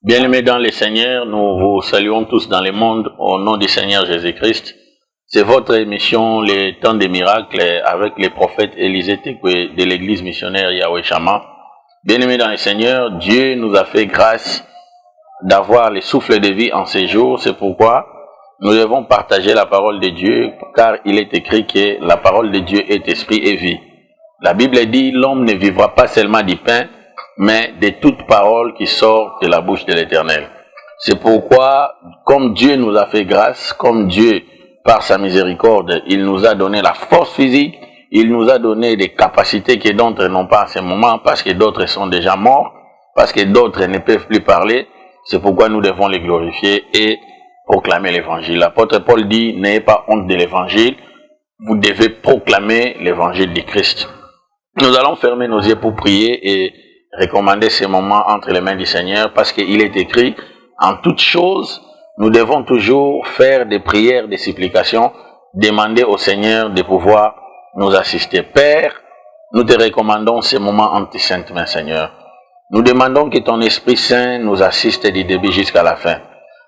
Bien-aimés dans le Seigneur, nous vous saluons tous dans le monde au nom du Seigneur Jésus-Christ. C'est votre émission, les temps des miracles, avec les prophètes Élisée Tekwe de l'église missionnaire Yahweh Shammah. Bien-aimés dans le Seigneur, Dieu nous a fait grâce d'avoir le souffle de vie en ces jours. C'est pourquoi nous devons partager la parole de Dieu, car il est écrit que la parole de Dieu est esprit et vie. La Bible dit, l'homme ne vivra pas seulement du pain, mais de toute parole qui sort de la bouche de l'Éternel. C'est pourquoi, comme Dieu nous a fait grâce, comme Dieu, par sa miséricorde, il nous a donné la force physique, il nous a donné des capacités que d'autres n'ont pas en ce moment, parce que d'autres sont déjà morts, parce que d'autres ne peuvent plus parler. C'est pourquoi nous devons les glorifier et proclamer l'évangile. L'apôtre Paul dit, n'ayez pas honte de l'évangile, vous devez proclamer l'évangile du Christ. Nous allons fermer nos yeux pour prier et recommander ces moments entre les mains du Seigneur, parce qu'il est écrit, en toutes choses, nous devons toujours faire des prières, des supplications, demander au Seigneur de pouvoir nous assister. Père, nous te recommandons ces moments entre tes saintes mains, Seigneur. Nous demandons que ton Esprit Saint nous assiste du début jusqu'à la fin.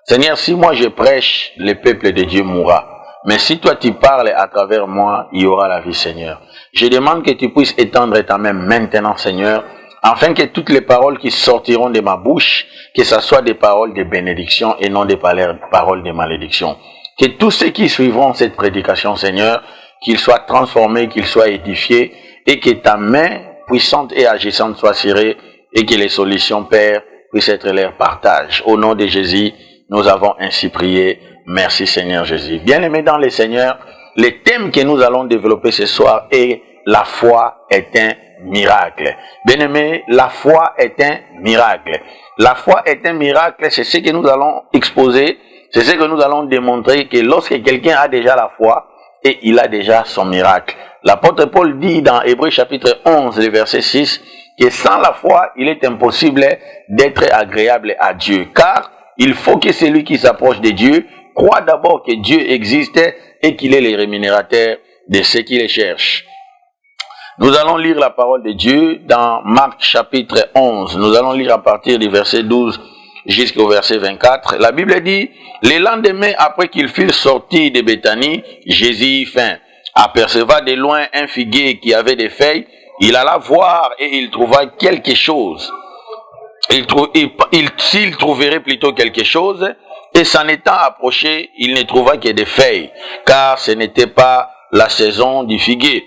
Seigneur, si moi je prêche, le peuple de Dieu mourra. Mais si toi tu parles à travers moi, il y aura la vie, Seigneur. Je demande que tu puisses étendre ta main maintenant, Seigneur, afin que toutes les paroles qui sortiront de ma bouche, que ce soit des paroles de bénédiction et non des paroles de malédiction. Que tous ceux qui suivront cette prédication, Seigneur, qu'ils soient transformés, qu'ils soient édifiés, et que ta main puissante et agissante soit serrée, et que les solutions, Père, puissent être leur partage. Au nom de Jésus, nous avons ainsi prié. Merci Seigneur Jésus. Bien-aimés dans le Seigneur, le thème que nous allons développer ce soir est la foi est un miracle. Bien-aimés, la foi est un miracle. La foi est un miracle, c'est ce que nous allons exposer, c'est ce que nous allons démontrer, que lorsque quelqu'un a déjà la foi, et il a déjà son miracle. L'apôtre Paul dit dans Hébreux chapitre 11, le verset 6, que sans la foi, il est impossible d'être agréable à Dieu. Car il faut que celui qui s'approche de Dieu croit d'abord que Dieu existe et qu'il est le rémunérateur de ceux qui le cherchent. Nous allons lire la parole de Dieu dans Marc chapitre 11. Nous allons lire à partir du verset 12 jusqu'au verset 24. La Bible dit, le lendemain, après qu'ils furent sortis de Béthanie, Jésus eut faim. Apercevant de loin un figuier qui avait des feuilles, il alla voir et il trouva quelque chose. S'il trouverait plutôt quelque chose, et s'en étant approché, il ne trouva que des feuilles, car ce n'était pas la saison du figuier.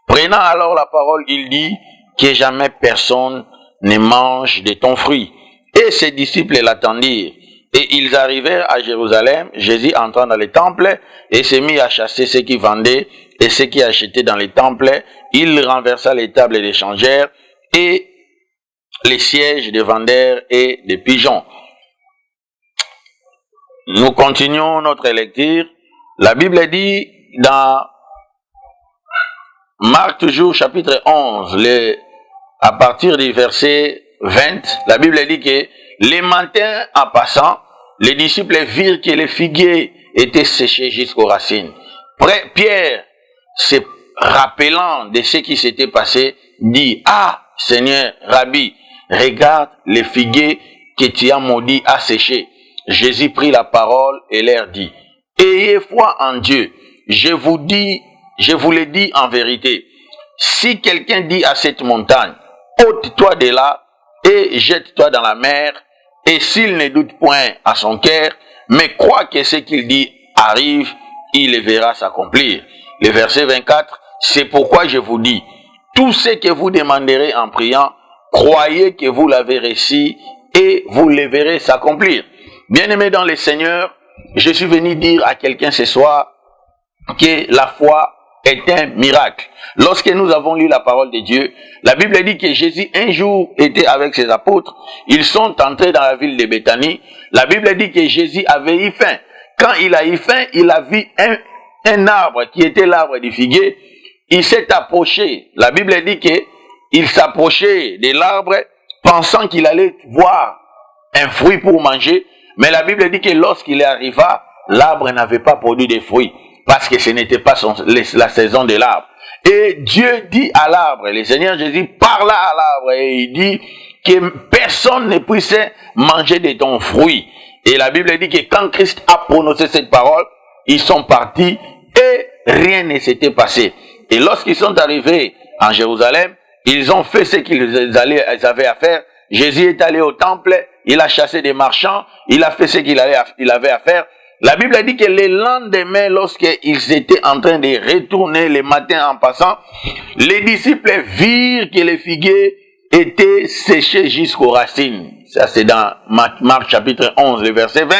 Prenant alors la parole, il dit que jamais personne ne mange de ton fruit. Et ses disciples l'attendirent. Et ils arrivèrent à Jérusalem. Jésus entra dans le temple et se mit à chasser ceux qui vendaient et ceux qui achetaient dans les temples. Il renversa les tables des changeurs et les sièges des vendeurs et des pigeons. Nous continuons notre lecture. La Bible dit dans Marc toujours chapitre 11, à partir du verset 20, la Bible dit que les matins en passant, les disciples virent que les figuiers étaient séchés jusqu'aux racines. Pierre, se rappelant de ce qui s'était passé, dit, ah Seigneur, Rabbi, regarde les figuiers que tu as maudits à sécher. Jésus prit la parole et leur dit, ayez foi en Dieu, je vous le dis en vérité, si quelqu'un dit à cette montagne, ôte-toi de là et jette-toi dans la mer, et s'il ne doute point à son cœur, mais croit que ce qu'il dit arrive, il le verra s'accomplir. Le verset 24, c'est pourquoi je vous dis, tout ce que vous demanderez en priant, croyez que vous l'avez reçu et vous le verrez s'accomplir. Bien-aimés dans le Seigneur, je suis venu dire à quelqu'un ce soir que la foi est un miracle. Lorsque nous avons lu la parole de Dieu, la Bible dit que Jésus un jour était avec ses apôtres. Ils sont entrés dans la ville de Béthanie. La Bible dit que Jésus avait eu faim. Quand il a eu faim, il a vu un arbre qui était l'arbre du figuier. Il s'est approché. La Bible dit qu'il s'approchait de l'arbre pensant qu'il allait voir un fruit pour manger. Mais la Bible dit que lorsqu'il arriva, l'arbre n'avait pas produit de fruits, parce que ce n'était pas la saison de l'arbre. Et Dieu dit à l'arbre, le Seigneur Jésus parla à l'arbre et il dit que personne ne puisse manger de ton fruit. Et la Bible dit que quand Christ a prononcé cette parole, ils sont partis et rien ne s'était passé. Et lorsqu'ils sont arrivés en Jérusalem, ils ont fait ce qu'ils avaient à faire. Jésus est allé au temple, il a chassé des marchands, il a fait ce qu'il avait à faire. La Bible dit que le lendemain, lorsqu'ils étaient en train de retourner le matin en passant, les disciples virent que les figuiers étaient séchés jusqu'aux racines. Ça, c'est dans Marc chapitre 11, le verset 20.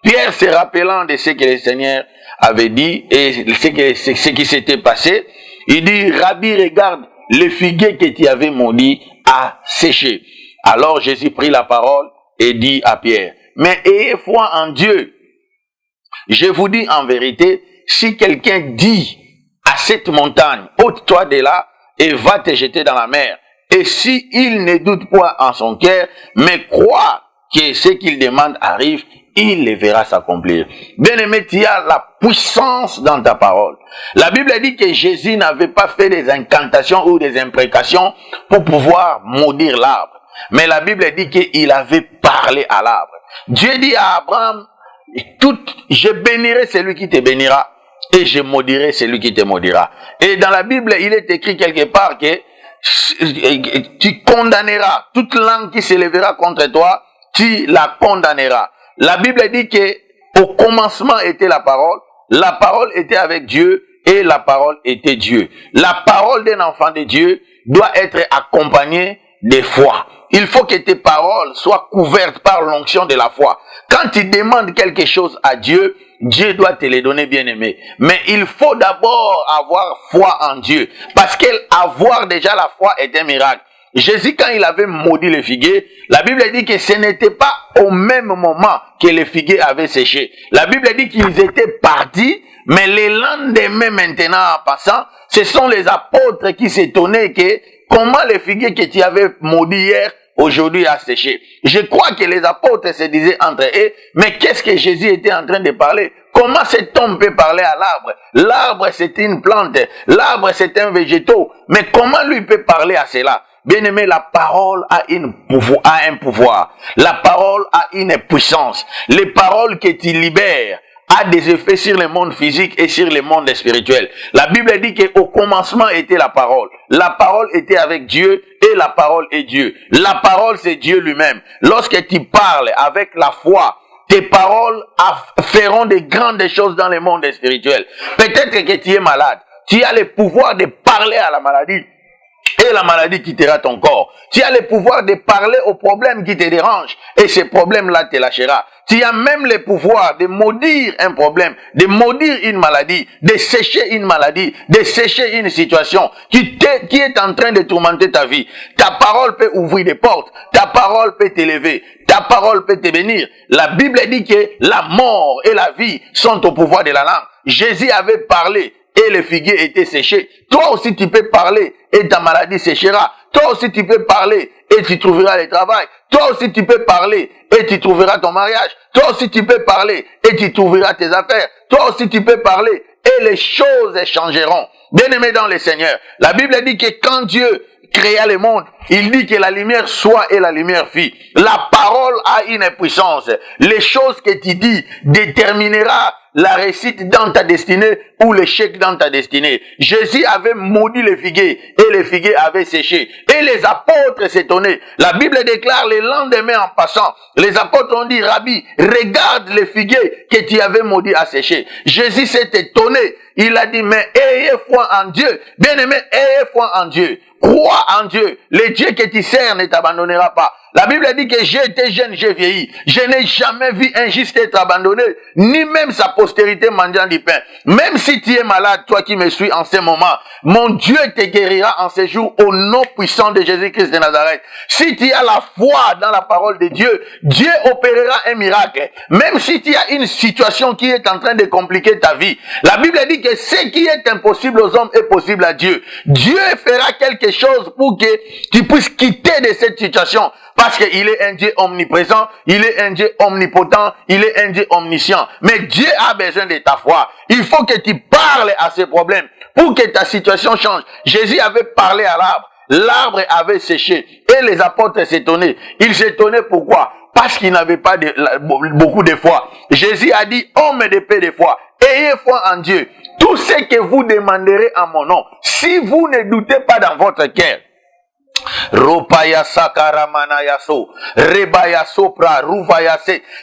Pierre, se rappelant de ce que le Seigneur avait dit et ce qui s'était passé, il dit, Rabbi, regarde, le figuier que tu avais maudit a séché. Alors Jésus prit la parole et dit à Pierre, mais ayez foi en Dieu. Je vous dis en vérité, si quelqu'un dit à cette montagne, ôte-toi de là et va te jeter dans la mer, et si il ne doute pas en son cœur, mais croit que ce qu'il demande arrive, il le verra s'accomplir. Bien-aimé, tu as la puissance dans ta parole. La Bible dit que Jésus n'avait pas fait des incantations ou des imprécations pour pouvoir maudire l'arbre. Mais la Bible dit qu'il avait parlé à l'arbre. Dieu dit à Abraham, je bénirai celui qui te bénira et je maudirai celui qui te maudira. Et dans la Bible, il est écrit quelque part que tu condamneras toute langue qui s'élèvera contre toi, tu la condamneras. La Bible dit que au commencement était la parole était avec Dieu et la parole était Dieu. La parole d'un enfant de Dieu doit être accompagnée de foi. Il faut que tes paroles soient couvertes par l'onction de la foi. Quand tu demandes quelque chose à Dieu, Dieu doit te le donner, bien-aimé. Mais il faut d'abord avoir foi en Dieu. Parce qu'avoir déjà la foi est un miracle. Jésus, quand il avait maudit les figuiers, la Bible dit que ce n'était pas au même moment que les figuiers avaient séché. La Bible dit qu'ils étaient partis, mais les lendemains maintenant en passant, ce sont les apôtres qui s'étonnaient que comment les figuiers que tu avais maudits hier, aujourd'hui a séché. Je crois que les apôtres se disaient entre eux, mais qu'est-ce que Jésus était en train de parler? Comment cet homme peut parler à l'arbre? L'arbre c'est une plante, l'arbre c'est un végétaux, mais comment lui peut parler à cela? Bien-aimé, la parole a un pouvoir. La parole a une puissance. Les paroles que tu libères a des effets sur le monde physique et sur le monde spirituel. La Bible dit qu'au commencement était la parole. La parole était avec Dieu et la parole est Dieu. La parole c'est Dieu lui-même. Lorsque tu parles avec la foi, tes paroles feront de grandes choses dans le monde spirituel. Peut-être que tu es malade. Tu as le pouvoir de parler à la maladie. Et la maladie quittera ton corps. Tu as le pouvoir de parler aux problèmes qui te dérangent. Et ces problèmes-là te lâchera. Tu as même le pouvoir de maudire un problème, de maudire une maladie, de sécher une maladie, de sécher une situation qui est en train de tourmenter ta vie. Ta parole peut ouvrir des portes. Ta parole peut t'élever. Ta parole peut te bénir. La Bible dit que la mort et la vie sont au pouvoir de la langue. Jésus avait parlé et le figuier était séché. Toi aussi tu peux parler et ta maladie séchera. Toi aussi tu peux parler et tu trouveras le travail. Toi aussi tu peux parler et tu trouveras ton mariage. Toi aussi tu peux parler et tu trouveras tes affaires. Toi aussi tu peux parler et les choses changeront. Bien-aimé dans le Seigneur, la Bible dit que quand Dieu créa le monde, il dit que la lumière soit et la lumière fit. La parole a une puissance. Les choses que tu dis déterminera la réussite dans ta destinée ou l'échec dans ta destinée. Jésus avait maudit les figuiers et les figuiers avaient séché. Et les apôtres s'étonnaient. La Bible déclare le lendemain en passant, les apôtres ont dit, Rabbi, regarde les figuiers que tu avais maudits à sécher. Jésus s'est étonné. Il a dit, mais ayez foi en Dieu. Bien-aimé, ayez foi en Dieu. Crois en Dieu. Le Dieu que tu sers ne t'abandonnera pas. La Bible dit que j'ai été jeune, j'ai vieilli. Je n'ai jamais vu un juste être abandonné, ni même sa postérité mendiant du pain. Même si tu es malade, toi qui me suis en ce moment, mon Dieu te guérira en ce jour au nom puissant de Jésus-Christ de Nazareth. Si tu as la foi dans la parole de Dieu, Dieu opérera un miracle. Même si tu as une situation qui est en train de compliquer ta vie, la Bible dit que ce qui est impossible aux hommes est possible à Dieu. Dieu fera quelque chose pour que tu puisses quitter de cette situation. Parce qu'il est un Dieu omniprésent, il est un Dieu omnipotent, il est un Dieu omniscient. Mais Dieu a besoin de ta foi. Il faut que tu parles à ces problèmes pour que ta situation change. Jésus avait parlé à l'arbre. L'arbre avait séché et les apôtres s'étonnaient. Ils s'étonnaient pourquoi? Parce qu'ils n'avaient pas beaucoup de foi. Jésus a dit, homme de peu de foi, ayez foi en Dieu. Tout ce que vous demanderez en mon nom, si vous ne doutez pas dans votre cœur,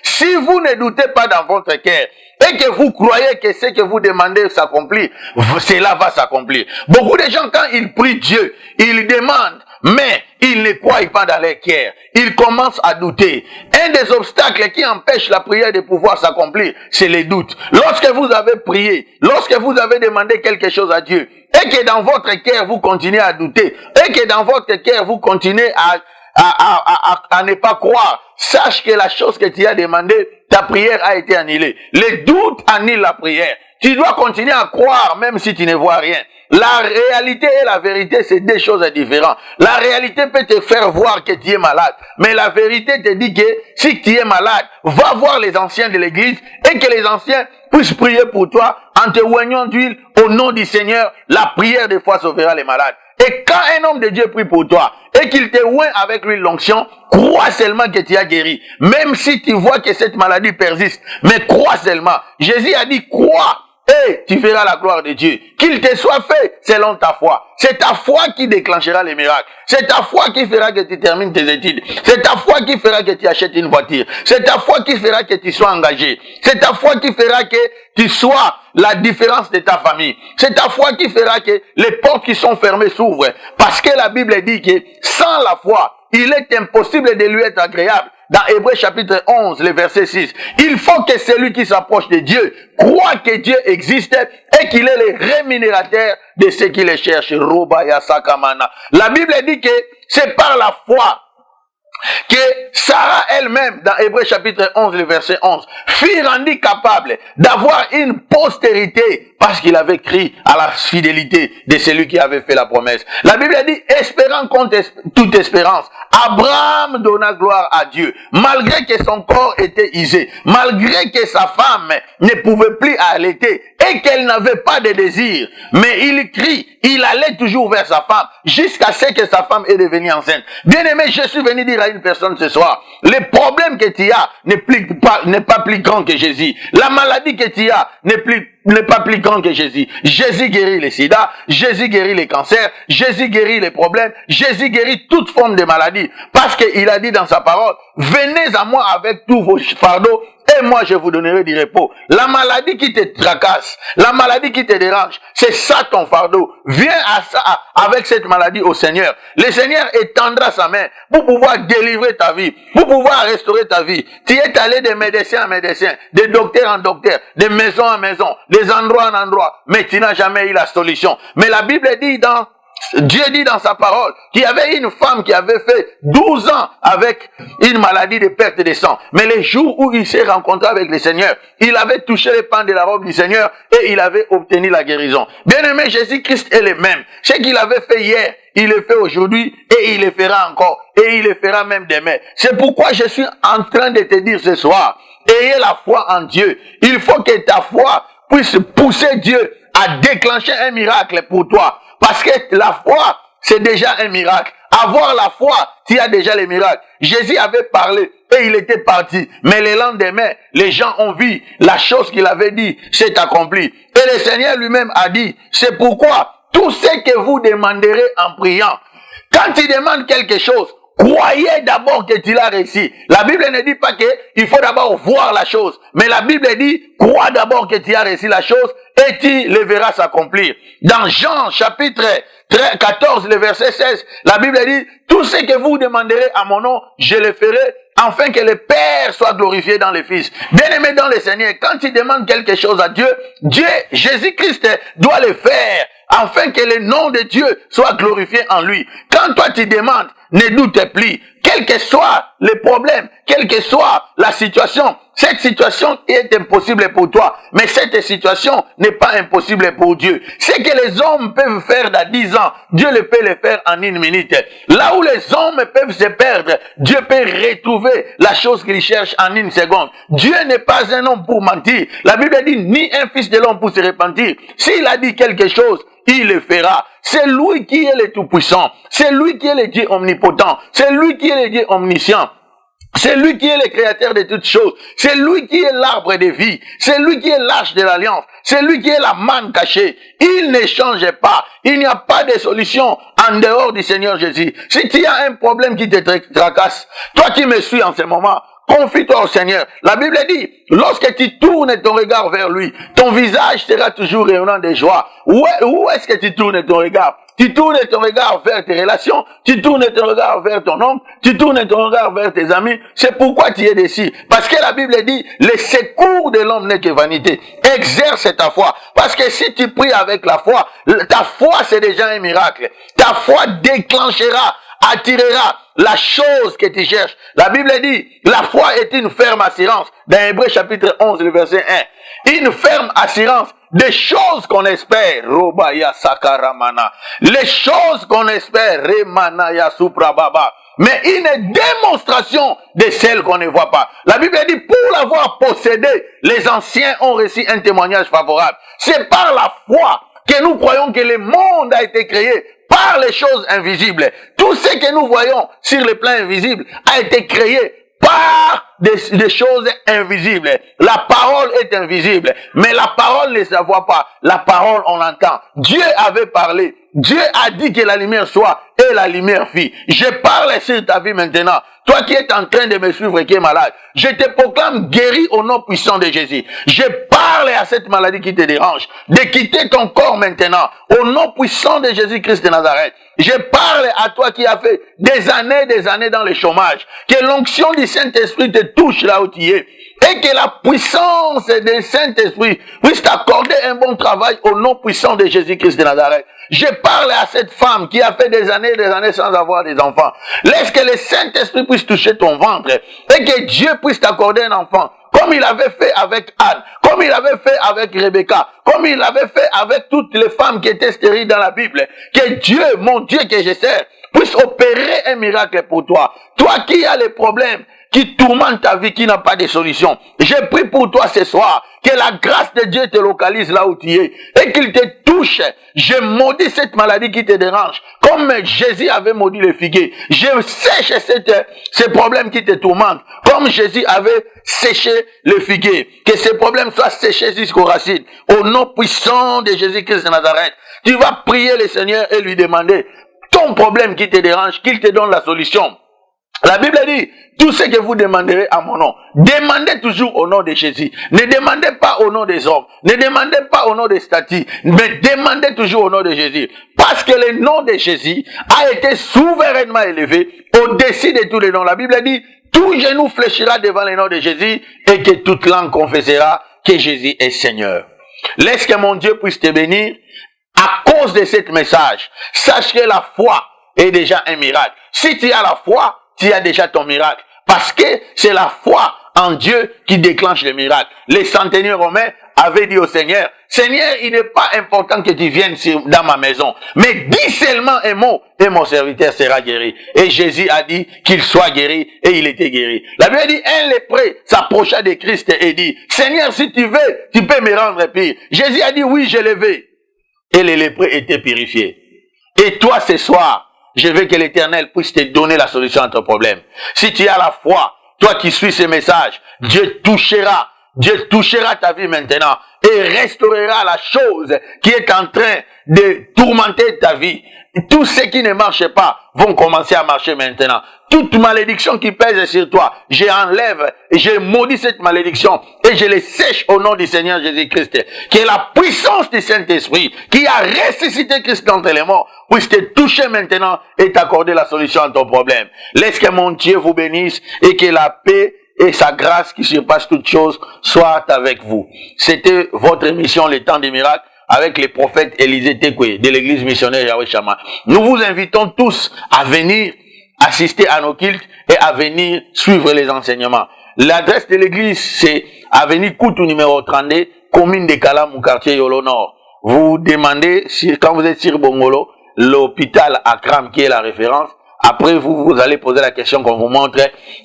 si vous ne doutez pas dans votre cœur et que vous croyez que ce que vous demandez s'accomplit, cela va s'accomplir. Beaucoup de gens, quand ils prient Dieu, ils demandent, mais ils ne croient pas dans leur cœur. Ils commencent à douter. Un des obstacles qui empêche la prière de pouvoir s'accomplir, c'est les doutes. Lorsque vous avez prié, lorsque vous avez demandé quelque chose à Dieu, et que dans votre cœur vous continuez à douter, et que dans votre cœur vous continuez à ne pas croire, sache que la chose que tu as demandé, ta prière a été annulée. Les doutes annulent la prière. Tu dois continuer à croire même si tu ne vois rien. La réalité et la vérité, c'est deux choses différentes. La réalité peut te faire voir que tu es malade. Mais la vérité te dit que si tu es malade, va voir les anciens de l'église et que les anciens puissent prier pour toi en te oignant d'huile au nom du Seigneur. La prière des fois sauvera les malades. Et quand un homme de Dieu prie pour toi et qu'il te oint avec l'huile l'onction, crois seulement que tu as guéri. Même si tu vois que cette maladie persiste, mais crois seulement. Jésus a dit, crois. Et tu verras la gloire de Dieu. Qu'il te soit fait selon ta foi. C'est ta foi qui déclenchera les miracles. C'est ta foi qui fera que tu termines tes études. C'est ta foi qui fera que tu achètes une voiture. C'est ta foi qui fera que tu sois engagé. C'est ta foi qui fera que tu sois la différence de ta famille. C'est ta foi qui fera que les portes qui sont fermées s'ouvrent. Parce que la Bible dit que sans la foi, il est impossible de lui être agréable. Dans Hébreux chapitre 11, le verset 6, il faut que celui qui s'approche de Dieu croit que Dieu existe et qu'il est le rémunérateur de ceux qui le cherchent. La Bible dit que c'est par la foi que Sarah elle-même, dans Hébreux chapitre 11, le verset 11, fut rendue capable d'avoir une postérité parce qu'il avait cru à la fidélité de celui qui avait fait la promesse. La Bible dit, espérant contre toute espérance, Abraham donna gloire à Dieu, malgré que son corps était usé, malgré que sa femme ne pouvait plus allaiter et qu'elle n'avait pas de désir. Mais il crie, il allait toujours vers sa femme, jusqu'à ce que sa femme est devenue enceinte. Bien aimé, je suis venu dire à une personne ce soir, le problème que tu as n'est pas plus grand que Jésus. La maladie que tu as n'est pas plus grand que Jésus. Jésus guérit les sida, Jésus guérit les cancers, Jésus guérit les problèmes, Jésus guérit toute forme de maladie. Parce qu'il a dit dans sa parole, venez à moi avec tous vos fardeaux et moi je vous donnerai du repos. La maladie qui te tracasse, la maladie qui te dérange, c'est ça ton fardeau. Viens à ça avec cette maladie au Seigneur. Le Seigneur étendra sa main pour pouvoir délivrer ta vie, pour pouvoir restaurer ta vie. Tu es allé de médecin en médecin, de docteur en docteur, de maison en maison, des endroits en endroits, mais tu n'as jamais eu la solution. Mais la Bible dit Dieu dit dans sa parole qu'il y avait une femme qui avait fait 12 ans avec une maladie de perte de sang. Mais les jours où il s'est rencontré avec le Seigneur, il avait touché les pans de la robe du Seigneur et il avait obtenu la guérison. Bien aimé, Jésus-Christ est le même. Ce qu'il avait fait hier, il le fait aujourd'hui et il le fera encore. Et il le fera même demain. C'est pourquoi je suis en train de te dire ce soir, ayez la foi en Dieu. Il faut que ta foi puisse pousser Dieu à déclencher un miracle pour toi. Parce que la foi, c'est déjà un miracle. Avoir la foi, tu as déjà les miracles. Jésus avait parlé et il était parti. Mais le lendemain, les gens ont vu la chose qu'il avait dit s'est accomplie. Et le Seigneur lui-même a dit, c'est pourquoi tout ce que vous demanderez en priant, quand tu demandes quelque chose, croyez d'abord que tu l'as réussi. La Bible ne dit pas qu'il faut d'abord voir la chose. Mais la Bible dit, crois d'abord que tu as réussi la chose et tu le verras s'accomplir. Dans Jean chapitre 14, le verset 16, la Bible dit, tout ce que vous demanderez à mon nom, je le ferai, afin que le Père soit glorifié dans le Fils. Bien-aimé dans le Seigneur, quand tu demandes quelque chose à Dieu, Jésus-Christ doit le faire, afin que le nom de Dieu soit glorifié en lui. Quand toi tu demandes, ne doutez plus. Quel que soit le problème, quelle que soit la situation, cette situation est impossible pour toi. Mais cette situation n'est pas impossible pour Dieu. Ce que les hommes peuvent faire dans 10 ans, Dieu le peut le faire en 1 minute. Là où les hommes peuvent se perdre, Dieu peut retrouver la chose qu'ils cherchent en 1 seconde. Dieu n'est pas un homme pour mentir. La Bible dit, ni un fils de l'homme pour se repentir. S'il a dit quelque chose, il le fera. C'est lui qui est le Tout-Puissant. C'est lui qui est le Dieu omnipotent. C'est lui qui est le Dieu omniscient. C'est lui qui est le créateur de toutes choses. C'est lui qui est l'arbre de vie. C'est lui qui est l'arche de l'alliance. C'est lui qui est la manne cachée. Il ne change pas. Il n'y a pas de solution en dehors du Seigneur Jésus. Si tu as un problème qui te tracasse, toi qui me suis en ce moment, confie-toi au Seigneur. La Bible dit, lorsque tu tournes ton regard vers lui, ton visage sera toujours rayonnant de joie. Où est-ce que tu tournes ton regard? Tu tournes ton regard vers tes relations, tu tournes ton regard vers ton oncle, tu tournes ton regard vers tes amis. C'est pourquoi tu es déçu. Parce que la Bible dit, le secours de l'homme n'est que vanité. Exerce ta foi. Parce que si tu pries avec la foi, ta foi c'est déjà un miracle. Ta foi déclenchera, attirera la chose que tu cherches. La Bible dit, la foi est une ferme assurance. Dans Hébreux chapitre 11, le verset 1. Une ferme assurance des choses qu'on espère. Robaya Sakaramana. Les choses qu'on espère. Remanaya Suprababa. Mais une démonstration de celles qu'on ne voit pas. La Bible dit, pour l'avoir possédé, les anciens ont reçu un témoignage favorable. C'est par la foi que nous croyons que le monde a été créé par les choses invisibles. Tout ce que nous voyons sur le plan invisible a été créé par des choses invisibles. La parole est invisible, mais la parole ne se voit pas. La parole, on l'entend. Dieu avait parlé. Dieu a dit que la lumière soit, et la lumière fit. Je parle sur ta vie maintenant. Toi qui es en train de me suivre et qui es malade, je te proclame guéri au nom puissant de Jésus. Je parle à cette maladie qui te dérange de quitter ton corps maintenant au nom puissant de Jésus-Christ de Nazareth. Je parle à toi qui as fait des années dans le chômage. Que l'onction du Saint-Esprit te touche là où tu es. Et que la puissance du Saint-Esprit puisse t'accorder un bon travail au nom puissant de Jésus-Christ de Nazareth. Je parle à cette femme qui a fait des années sans avoir des enfants. Laisse que le Saint-Esprit puisse toucher ton ventre. Et que Dieu puisse t'accorder un enfant. Comme il avait fait avec Anne. Comme il avait fait avec Rebecca. Comme il avait fait avec toutes les femmes qui étaient stériles dans la Bible. Que Dieu, mon Dieu que je sers, puisse opérer un miracle pour toi. Toi qui as les problèmes, qui tourmente ta vie, qui n'a pas de solution. Je prie pour toi ce soir, que la grâce de Dieu te localise là où tu es, et qu'il te touche. Je maudis cette maladie qui te dérange, comme Jésus avait maudit le figuier. Je sèche ces problèmes qui te tourmentent, comme Jésus avait séché le figuier. Que ces problèmes soient séchés jusqu'aux racines. Au nom puissant de Jésus-Christ de Nazareth, tu vas prier le Seigneur et lui demander ton problème qui te dérange, qu'il te donne la solution. La Bible dit, tout ce que vous demanderez à mon nom, demandez toujours au nom de Jésus. Ne demandez pas au nom des hommes. Ne demandez pas au nom des statuts. Mais demandez toujours au nom de Jésus. Parce que le nom de Jésus a été souverainement élevé au-dessus de tous les noms. La Bible dit, tout genou fléchira devant le nom de Jésus et que toute langue confessera que Jésus est Seigneur. Laisse que mon Dieu puisse te bénir à cause de ce message. Sache que la foi est déjà un miracle. Si tu as la foi, tu as déjà ton miracle. Parce que c'est la foi en Dieu qui déclenche le miracle. Les centeniers romains avaient dit au Seigneur, Seigneur, il n'est pas important que tu viennes dans ma maison, mais dis seulement un mot et mon serviteur sera guéri. Et Jésus a dit qu'il soit guéri et il était guéri. La Bible dit, un lépreux s'approcha de Christ et dit, Seigneur, si tu veux, tu peux me rendre pire. Jésus a dit, oui, je le veux. Et les lépreux étaient purifiés. Et toi, ce soir, je veux que l'Éternel puisse te donner la solution à ton problème. Si tu as la foi, toi qui suis ce message, Dieu touchera ta vie maintenant et restaurera la chose qui est en train de tourmenter ta vie. Tous ceux qui ne marchent pas vont commencer à marcher maintenant. Toute malédiction qui pèse sur toi, je enlève et je maudis cette malédiction et je les sèche au nom du Seigneur Jésus-Christ. Que la puissance du Saint-Esprit qui a ressuscité Christ d'entre les morts puisse te toucher maintenant et t'accorder la solution à ton problème. Laisse que mon Dieu vous bénisse et que la paix et sa grâce qui surpasse toutes choses soit avec vous. C'était votre émission Les Temps des Miracles avec les prophètes Élisée Tekwe de l'église missionnaire Yahweh Shammah. Nous vous invitons tous à venir assister à nos cultes et à venir suivre les enseignements. L'adresse de l'église, c'est avenue Koutou numéro 32, commune de Kalam, quartier Yolo Nord. Vous demandez, quand vous êtes sur Bongolo, l'hôpital Akram qui est la référence. Après, vous allez poser la question qu'on vous montre,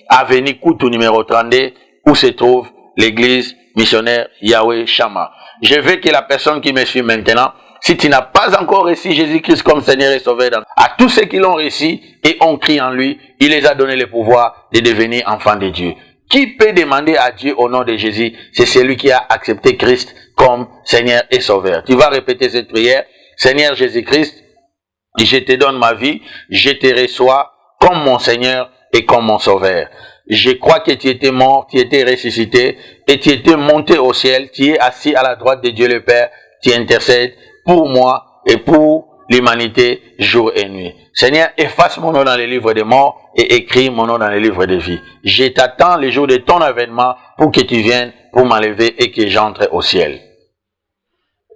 avenue Koutou numéro 32, où se trouve l'église missionnaire Yahweh Shama. Je veux que la personne qui me suit maintenant, si tu n'as pas encore reçu Jésus-Christ comme Seigneur et Sauveur, à tous ceux qui l'ont reçu et ont cru en lui, il les a donné le pouvoir de devenir enfants de Dieu. Qui peut demander à Dieu au nom de Jésus? C'est celui qui a accepté Christ comme Seigneur et Sauveur. Tu vas répéter cette prière. Seigneur Jésus-Christ, je te donne ma vie, je te reçois comme mon Seigneur et comme mon Sauveur. Je crois que tu étais mort, tu étais ressuscité et tu étais monté au ciel, tu es assis à la droite de Dieu le Père, tu intercèdes pour moi et pour l'humanité jour et nuit. Seigneur, efface mon nom dans les livres des morts et écris mon nom dans les livres de vie. Je t'attends le jour de ton avènement pour que tu viennes pour m'enlever et que j'entre au ciel.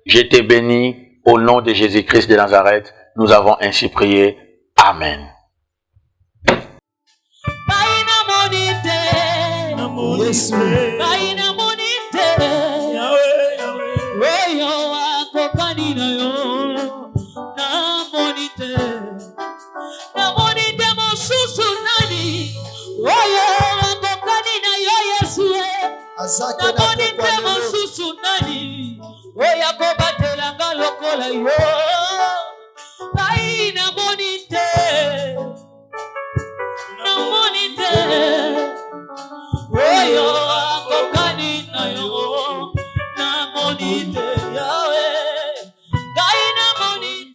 Je te bénis au nom de Jésus-Christ de Nazareth. Nous avons ainsi prié. Amen. Oya ko batelanga lokola yo. Baina moni